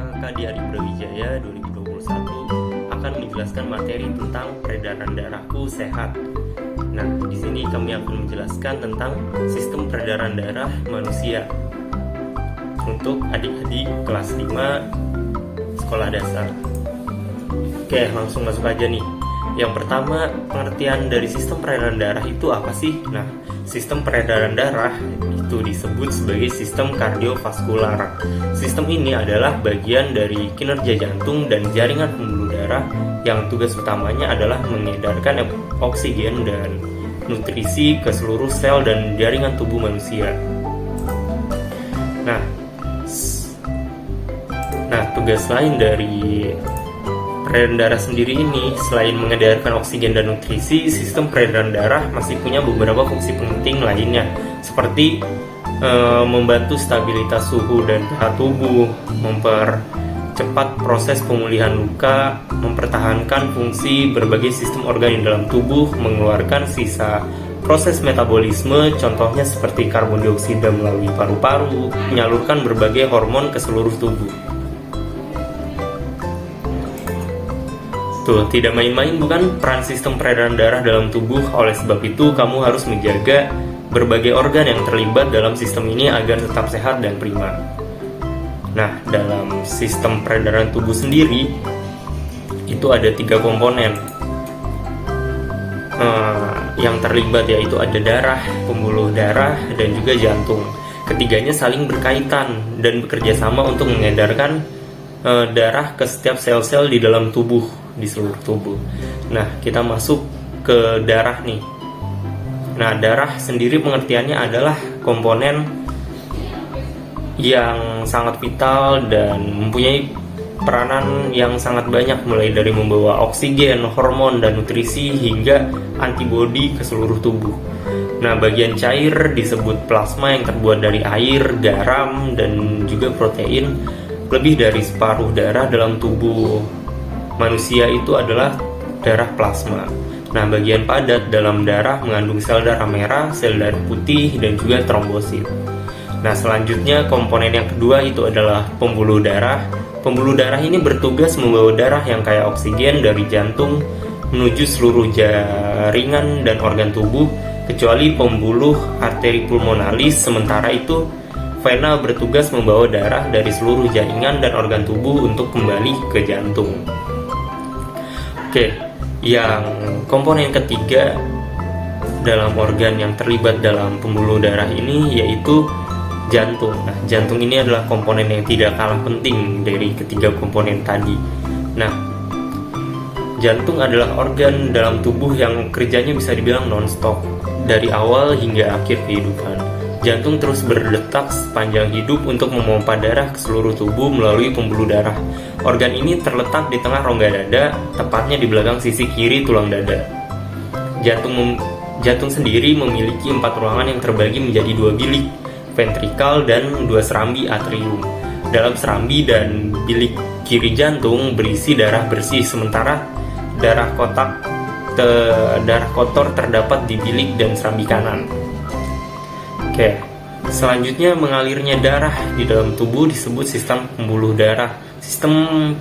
Nama Kadi Adi Brawijaya 2021 akan menjelaskan materi tentang peredaran darahku sehat. Nah, di sini kami akan menjelaskan tentang sistem peredaran darah manusia untuk adik-adik kelas 5 sekolah dasar. Oke, langsung masuk aja nih. Yang pertama, pengertian dari sistem peredaran darah itu apa sih? Nah, sistem peredaran darah itu disebut sebagai sistem kardiovaskular. Sistem ini adalah bagian dari kinerja jantung dan jaringan pembuluh darah yang tugas utamanya adalah mengedarkan oksigen dan nutrisi ke seluruh sel dan jaringan tubuh manusia. Nah, tugas lain dari peredaran darah sendiri ini, selain mengedarkan oksigen dan nutrisi, sistem peredaran darah masih punya beberapa fungsi penting lainnya, seperti membantu stabilitas suhu dan pH tubuh, mempercepat proses pemulihan luka, mempertahankan fungsi berbagai sistem organ di dalam tubuh, mengeluarkan sisa proses metabolisme, contohnya seperti karbon dioksida melalui paru-paru, menyalurkan berbagai hormon ke seluruh tubuh. Tuh, tidak main-main bukan peran sistem peredaran darah dalam tubuh. Oleh sebab itu, kamu harus menjaga berbagai organ yang terlibat dalam sistem ini agar tetap sehat dan prima. Nah, dalam sistem peredaran tubuh sendiri, itu ada 3 komponen yang terlibat, yaitu ada darah, pembuluh darah, dan juga jantung. Ketiganya saling berkaitan dan bekerja sama untuk mengedarkan darah ke setiap sel-sel di dalam tubuh, di seluruh tubuh. Nah, kita masuk ke darah nih. Nah, darah sendiri pengertiannya adalah komponen yang sangat vital dan mempunyai peranan yang sangat banyak, mulai dari membawa oksigen, hormon, dan nutrisi hingga antibodi ke seluruh tubuh. Nah, bagian cair disebut plasma yang terbuat dari air, garam, dan juga protein. Lebih dari separuh darah dalam tubuh manusia itu adalah darah plasma. Nah, bagian padat dalam darah mengandung sel darah merah, sel darah putih, dan juga trombosit. Nah, selanjutnya komponen yang kedua itu adalah pembuluh darah. Pembuluh darah ini bertugas membawa darah yang kaya oksigen dari jantung menuju seluruh jaringan dan organ tubuh, kecuali pembuluh arteri pulmonalis. Sementara itu, vena bertugas membawa darah dari seluruh jaringan dan organ tubuh untuk kembali ke jantung. Oke, yang komponen ketiga dalam organ yang terlibat dalam pembuluh darah ini yaitu jantung. Nah, jantung ini adalah komponen yang tidak kalah penting dari ketiga komponen tadi. Nah, jantung adalah organ dalam tubuh yang kerjanya bisa dibilang non-stop dari awal hingga akhir kehidupan. Jantung terus berdetak sepanjang hidup untuk memompa darah ke seluruh tubuh melalui pembuluh darah. Organ ini terletak di tengah rongga dada, tepatnya di belakang sisi kiri tulang dada. Jantung sendiri memiliki 4 ruangan yang terbagi menjadi 2 bilik, ventrikal dan 2 serambi atrium. Dalam serambi dan bilik kiri jantung berisi darah bersih, sementara darah kotor terdapat di bilik dan serambi kanan. Oke, selanjutnya mengalirnya darah di dalam tubuh disebut sistem pembuluh darah. Sistem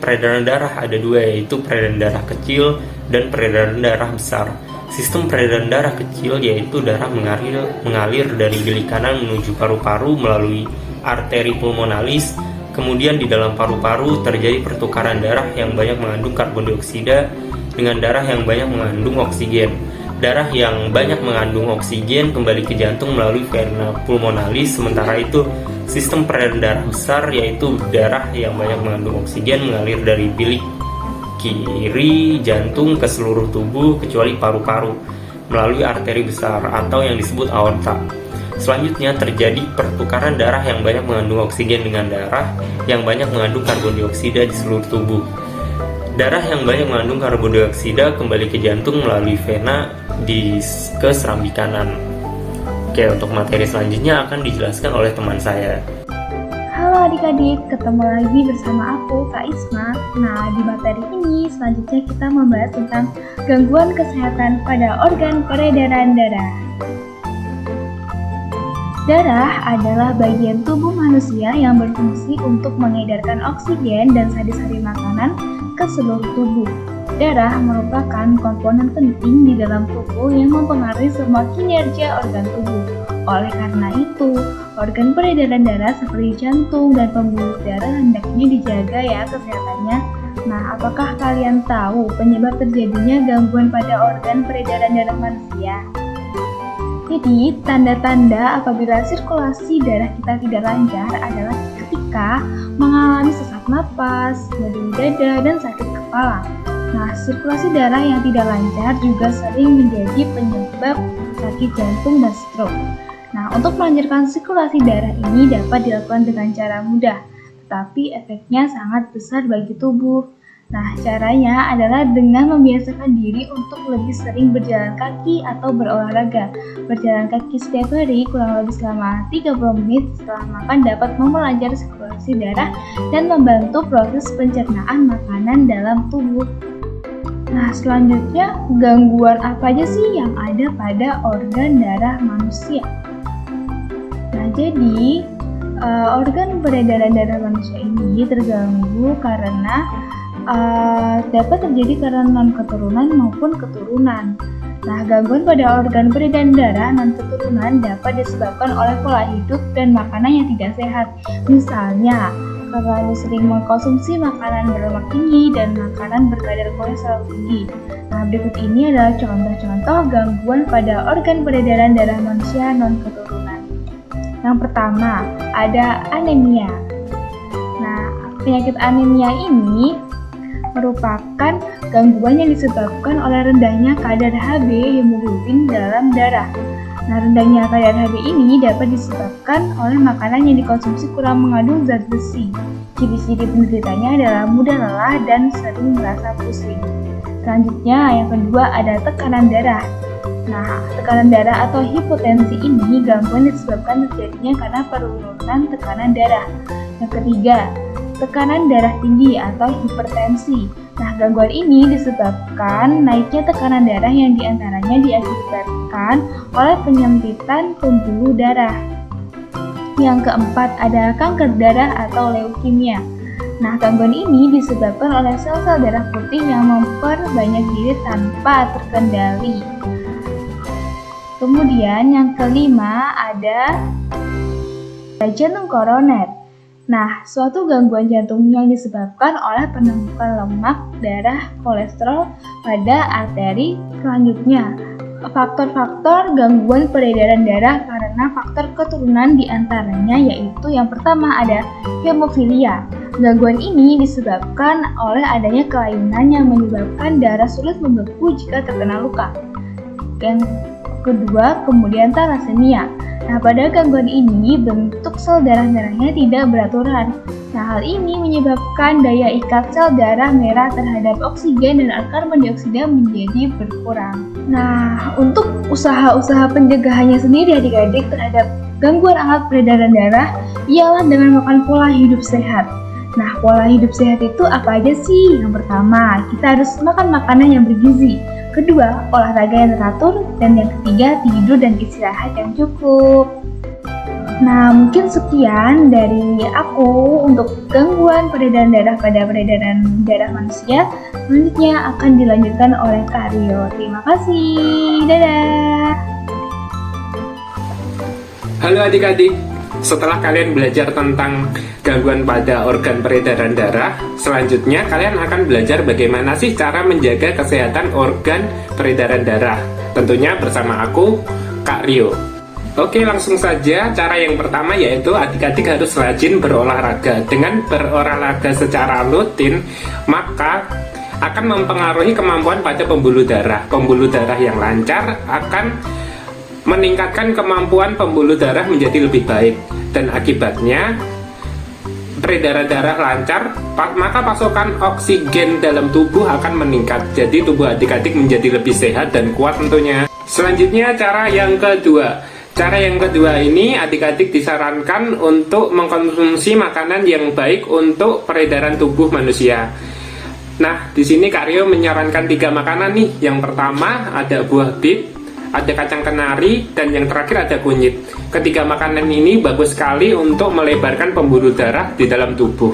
peredaran darah ada 2, yaitu peredaran darah kecil dan peredaran darah besar. Sistem peredaran darah kecil yaitu darah mengalir dari bilik kanan menuju paru-paru melalui arteri pulmonalis. Kemudian di dalam paru-paru terjadi pertukaran darah yang banyak mengandung karbon dioksida dengan darah yang banyak mengandung oksigen. Darah yang banyak mengandung oksigen kembali ke jantung melalui vena pulmonalis. Sementara itu, sistem peredaran darah besar yaitu darah yang banyak mengandung oksigen mengalir dari bilik kiri jantung ke seluruh tubuh kecuali paru-paru melalui arteri besar atau yang disebut aorta. Selanjutnya terjadi pertukaran darah yang banyak mengandung oksigen dengan darah yang banyak mengandung karbon dioksida di seluruh tubuh. Darah yang banyak mengandung karbon dioksida kembali ke jantung melalui vena ke serambi kanan. Oke, untuk materi selanjutnya akan dijelaskan oleh teman saya. Halo adik-adik, ketemu lagi bersama aku, Kak Isma. Nah, di materi ini selanjutnya kita membahas tentang gangguan kesehatan pada organ peredaran darah. Darah adalah bagian tubuh manusia yang berfungsi untuk mengedarkan oksigen dan sari-sari makanan ke seluruh tubuh. Darah merupakan komponen penting di dalam tubuh yang mempengaruhi semua kinerja organ tubuh. Oleh karena itu, organ peredaran darah seperti jantung dan pembuluh darah hendaknya dijaga ya kesehatannya. Nah, apakah kalian tahu penyebab terjadinya gangguan pada organ peredaran darah manusia? Jadi, tanda-tanda apabila sirkulasi darah kita tidak lancar adalah ketika mengalami sesak napas, nyeri dada, dan sakit kepala. Nah, sirkulasi darah yang tidak lancar juga sering menjadi penyebab sakit jantung dan stroke. Nah, untuk melancarkan sirkulasi darah ini dapat dilakukan dengan cara mudah, tetapi efeknya sangat besar bagi tubuh. Nah, caranya adalah dengan membiasakan diri untuk lebih sering berjalan kaki atau berolahraga. Berjalan kaki setiap hari kurang lebih selama 30 menit setelah makan dapat memperlancar sirkulasi darah dan membantu proses pencernaan makanan dalam tubuh. Nah, selanjutnya gangguan apa aja sih yang ada pada organ darah manusia? Nah, jadi organ peredaran darah manusia ini terganggu karena dapat terjadi karena non-keturunan maupun keturunan. Nah, gangguan pada organ peredaran darah non-keturunan dapat disebabkan oleh pola hidup dan makanan yang tidak sehat. Misalnya, terlalu sering mengkonsumsi makanan berlemak tinggi dan makanan berkadar kolesterol tinggi. Nah, berikut ini adalah contoh-contoh gangguan pada organ peredaran darah manusia non-keturunan. Yang pertama, ada anemia. Nah, penyakit anemia ini merupakan gangguan yang disebabkan oleh rendahnya kadar Hb hemoglobin dalam darah. Nah, rendahnya kadar Hb ini dapat disebabkan oleh makanan yang dikonsumsi kurang mengandung zat besi. Ciri-ciri penderitanya adalah mudah lelah dan sering merasa pusing. Selanjutnya, yang kedua ada tekanan darah. Nah, tekanan darah atau hipotensi ini gangguan disebabkan terjadinya karena penurunan tekanan darah. Yang ketiga, tekanan darah tinggi atau hipertensi. Nah, gangguan ini disebabkan naiknya tekanan darah yang diantaranya diakibatkan oleh penyempitan pembuluh darah. Yang keempat ada kanker darah atau leukemia. Nah, gangguan ini disebabkan oleh sel-sel darah putih yang memperbanyak diri tanpa terkendali. Kemudian yang kelima ada jantung koroner. Nah, suatu gangguan jantung yang disebabkan oleh penumpukan lemak, darah, kolesterol pada arteri. Selanjutnya, faktor-faktor gangguan peredaran darah karena faktor keturunan diantaranya yaitu yang pertama ada hemofilia. Gangguan ini disebabkan oleh adanya kelainan yang menyebabkan darah sulit membeku jika terkena luka. Yang kedua, kemudian thalassemia. Nah, pada gangguan ini bentuk sel darah-merahnya tidak beraturan. Nah, hal ini menyebabkan daya ikat sel darah merah terhadap oksigen dan karbon dioksida menjadi berkurang. Nah, untuk usaha-usaha pencegahannya sendiri adik-adik terhadap gangguan alat peredaran darah ialah dengan makan pola hidup sehat. Nah, pola hidup sehat itu apa aja sih? Yang pertama, kita harus makan makanan yang bergizi. Kedua, olahraga yang teratur. Dan yang ketiga, tidur dan istirahat yang cukup. Nah, mungkin sekian dari aku untuk gangguan peredaran darah pada peredaran darah manusia. Selanjutnya akan dilanjutkan oleh Kak Rio. Terima kasih. Dadah. Halo adik-adik. Setelah kalian belajar tentang gangguan pada organ peredaran darah, selanjutnya kalian akan belajar bagaimana sih cara menjaga kesehatan organ peredaran darah. Tentunya bersama aku, Kak Rio. Oke, langsung saja. Cara yang pertama yaitu adik-adik harus rajin berolahraga. Dengan berolahraga secara rutin, maka akan mempengaruhi kemampuan pada pembuluh darah. Pembuluh darah yang lancar akan meningkatkan kemampuan pembuluh darah menjadi lebih baik, dan akibatnya peredaran darah lancar, maka pasokan oksigen dalam tubuh akan meningkat. Jadi tubuh adik-adik menjadi lebih sehat dan kuat tentunya. Selanjutnya cara yang kedua. Cara yang kedua ini adik-adik disarankan untuk mengkonsumsi makanan yang baik untuk peredaran tubuh manusia. Nah, di sini Kak Rio menyarankan 3 makanan nih. Yang pertama ada buah bit, ada kacang kenari, dan yang terakhir ada kunyit. Ketiga makanan ini bagus sekali untuk melebarkan pembuluh darah di dalam tubuh.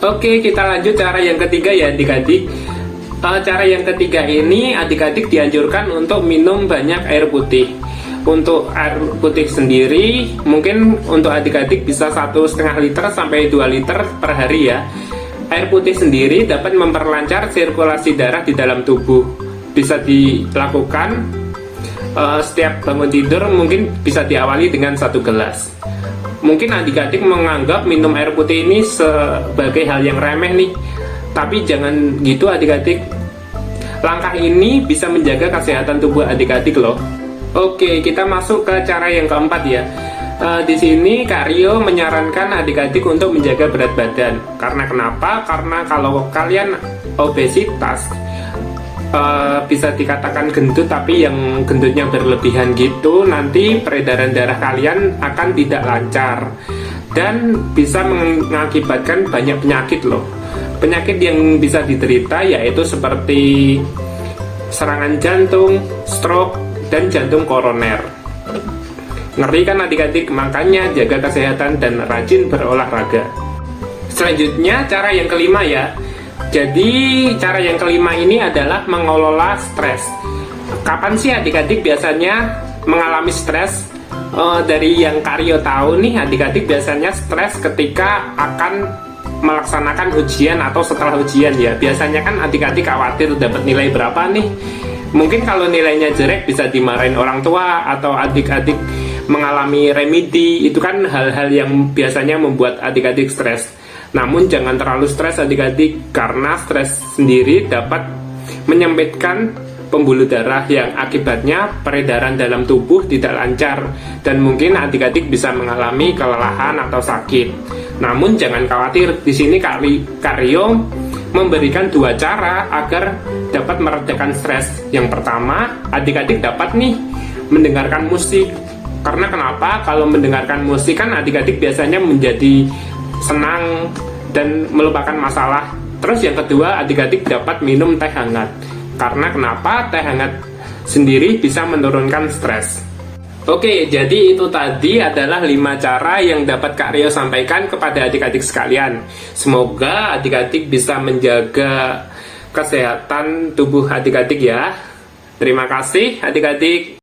Oke, kita lanjut cara yang ketiga ya adik-adik. Cara yang ketiga ini adik-adik dianjurkan untuk minum banyak air putih. Untuk air putih sendiri, mungkin untuk adik-adik bisa 1,5 liter sampai 2 liter per hari ya. Air putih sendiri dapat memperlancar sirkulasi darah di dalam tubuh. Bisa dilakukan setiap bangun tidur, mungkin bisa diawali dengan 1 gelas. Mungkin adik-adik menganggap minum air putih ini sebagai hal yang remeh nih. Tapi jangan gitu adik-adik. Langkah ini bisa menjaga kesehatan tubuh adik-adik loh. Oke, kita masuk ke cara yang keempat ya. Di sini Kak Rio menyarankan adik-adik untuk menjaga berat badan. Karena kenapa? Karena kalau kalian obesitas, bisa dikatakan gendut, tapi yang gendutnya berlebihan gitu, nanti peredaran darah kalian akan tidak lancar dan bisa mengakibatkan banyak penyakit loh. Penyakit yang bisa diderita yaitu seperti serangan jantung, stroke, dan jantung koroner. Ngeri kan adik-adik? Makanya jaga kesehatan dan rajin berolahraga. Selanjutnya cara yang kelima ya. Jadi cara yang kelima ini adalah mengelola stres. Kapan sih adik-adik biasanya mengalami stres? Dari yang Kak Rio tahu nih, adik-adik biasanya stres ketika akan melaksanakan ujian atau setelah ujian ya. Biasanya kan adik-adik khawatir dapat nilai berapa nih. Mungkin kalau nilainya jelek bisa dimarahin orang tua, atau adik-adik mengalami remedi. Itu kan hal-hal yang biasanya membuat adik-adik stres. Namun jangan terlalu stres adik-adik, karena stres sendiri dapat menyempitkan pembuluh darah yang akibatnya peredaran dalam tubuh tidak lancar, dan mungkin adik-adik bisa mengalami kelelahan atau sakit. Namun jangan khawatir, di sini Kak Rio memberikan 2 cara agar dapat meredakan stres. Yang pertama, adik-adik dapat nih mendengarkan musik. Karena kenapa? Kalau mendengarkan musik kan adik-adik biasanya menjadi senang dan melupakan masalah. Terus yang kedua, adik-adik dapat minum teh hangat. Karena kenapa? Teh hangat sendiri bisa menurunkan stres. Oke, jadi itu tadi adalah 5 cara yang dapat Kak Rio sampaikan kepada adik-adik sekalian. Semoga adik-adik bisa menjaga kesehatan tubuh adik-adik ya. Terima kasih adik-adik.